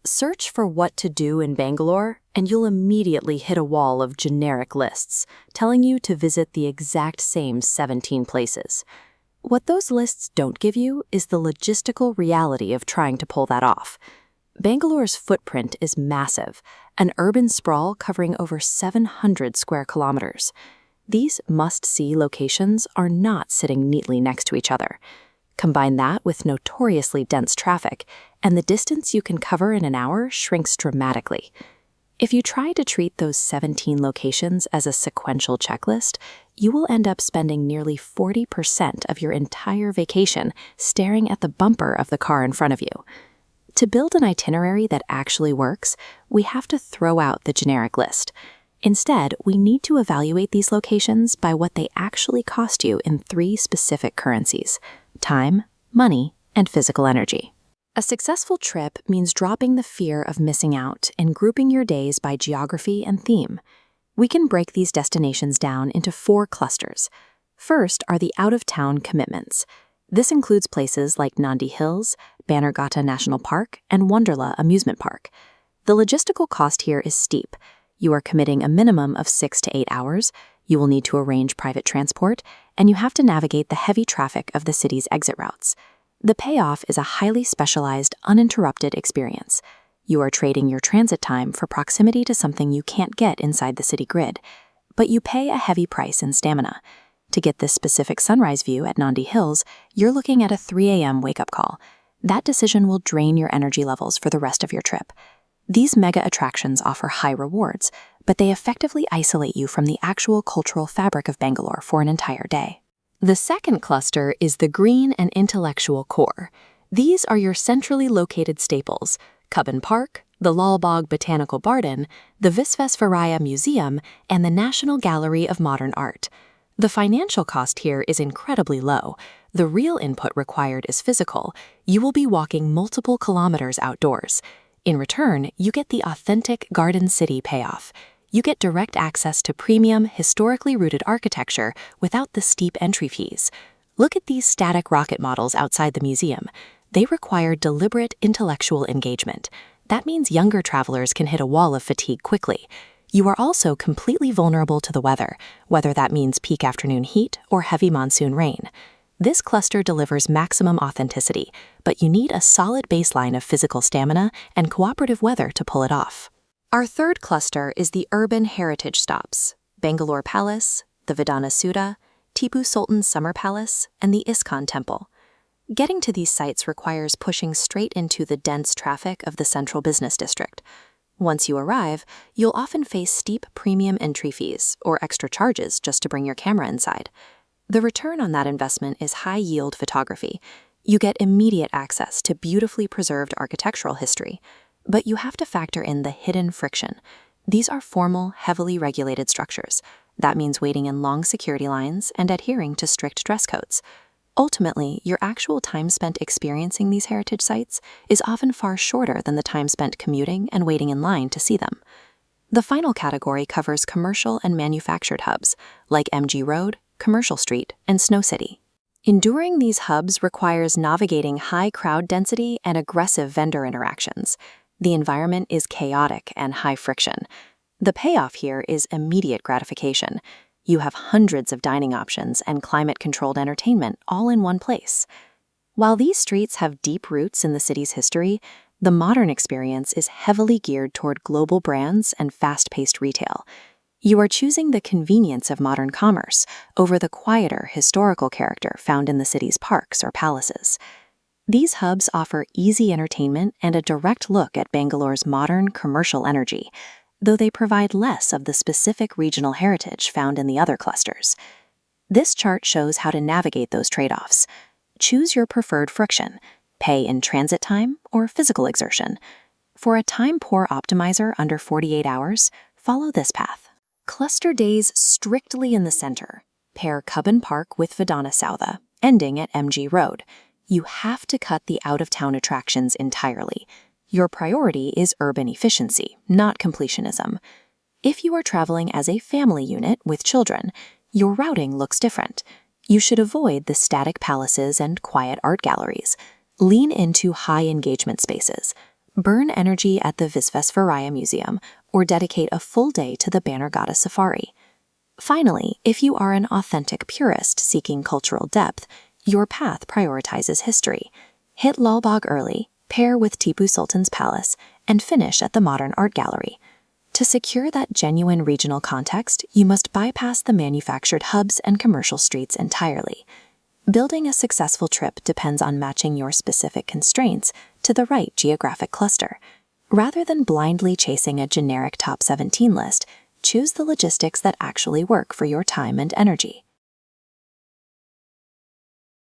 Search for what to do in Bangalore, and you'll immediately hit a wall of generic lists telling you to visit the exact same 17 places. What those lists don't give you is the logistical reality of trying to pull that off. Bangalore's footprint is massive, an urban sprawl covering over 700 square kilometers. These must-see locations are not sitting neatly next to each other. Combine that with notoriously dense traffic, and the distance you can cover in an hour shrinks dramatically. If you try to treat those 17 locations as a sequential checklist, you will end up spending nearly 40% of your entire vacation staring at the bumper of the car in front of you. To build an itinerary that actually works, we have to throw out the generic list. Instead, we need to evaluate these locations by what they actually cost you in 3 specific currencies: time, money, and physical energy. A successful trip means dropping the fear of missing out and grouping your days by geography and theme. We can break these destinations down into 4 clusters. First are the out-of-town commitments. This includes places like Nandi Hills, Bannerghatta National Park, and Wonderla Amusement Park. The logistical cost here is steep. You are committing a minimum of 6 to 8 hours, you will need to arrange private transport, and you have to navigate the heavy traffic of the city's exit routes. The payoff is a highly specialized, uninterrupted experience. You are trading your transit time for proximity to something you can't get inside the city grid, but you pay a heavy price in stamina. To get this specific sunrise view at Nandi Hills, you're looking at a 3 a.m. wake-up call. That decision will drain your energy levels for the rest of your trip. These mega attractions offer high rewards, but they effectively isolate you from the actual cultural fabric of Bangalore for an entire day. The second cluster is the green and intellectual core. These are your centrally located staples: Cubbon Park, the Lalbagh Botanical Garden, the Visvesvaraya Museum, and the National Gallery of Modern Art. The financial cost here is incredibly low. The real input required is physical. You will be walking multiple kilometers outdoors. In return, you get the authentic Garden City payoff. You get direct access to premium, historically rooted architecture without the steep entry fees. Look at these static rocket models outside the museum. They require deliberate intellectual engagement. That means younger travelers can hit a wall of fatigue quickly. You are also completely vulnerable to the weather, whether that means peak afternoon heat or heavy monsoon rain. This cluster delivers maximum authenticity, but you need a solid baseline of physical stamina and cooperative weather to pull it off. Our third cluster is the urban heritage stops: Bangalore Palace, the Vidana Suda, Tipu Sultan's Summer Palace, and the ISKCON Temple. Getting to these sites requires pushing straight into the dense traffic of the central business district. Once you arrive, you'll often face steep premium entry fees or extra charges just to bring your camera inside. The return on that investment is high-yield photography. You get immediate access to beautifully preserved architectural history, but you have to factor in the hidden friction. These are formal, heavily regulated structures. That means waiting in long security lines and adhering to strict dress codes. Ultimately, your actual time spent experiencing these heritage sites is often far shorter than the time spent commuting and waiting in line to see them. The final category covers commercial and manufactured hubs, like MG Road, Commercial Street, and Snow City. Enduring these hubs requires navigating high crowd density and aggressive vendor interactions. The environment is chaotic and high friction. The payoff here is immediate gratification. You have hundreds of dining options and climate-controlled entertainment all in one place. While these streets have deep roots in the city's history, the modern experience is heavily geared toward global brands and fast-paced retail. You are choosing the convenience of modern commerce over the quieter historical character found in the city's parks or palaces. These hubs offer easy entertainment and a direct look at Bangalore's modern commercial energy, though they provide less of the specific regional heritage found in the other clusters. This chart shows how to navigate those trade-offs. Choose your preferred friction: pay in transit time or physical exertion. For a time-poor optimizer under 48 hours, follow this path. Cluster days strictly in the center. Pair Cubbon Park with Vidana Southa, ending at MG Road. You have to cut the out-of-town attractions entirely. Your priority is urban efficiency, not completionism. If you are traveling as a family unit with children, your routing looks different. You should avoid the static palaces and quiet art galleries. Lean into high engagement spaces. burn energy at the Visvesvaraya Museum, or dedicate a full day to the Bannerghatta Safari. Finally, if you are an authentic purist seeking cultural depth, your path prioritizes history. Hit Lal Bagh early, pair with Tipu Sultan's palace, and finish at the Modern Art Gallery. To secure that genuine regional context, you must bypass the manufactured hubs and commercial streets entirely. Building a successful trip depends on matching your specific constraints to the right geographic cluster. Rather than blindly chasing a generic top 17 list, choose the logistics that actually work for your time and energy.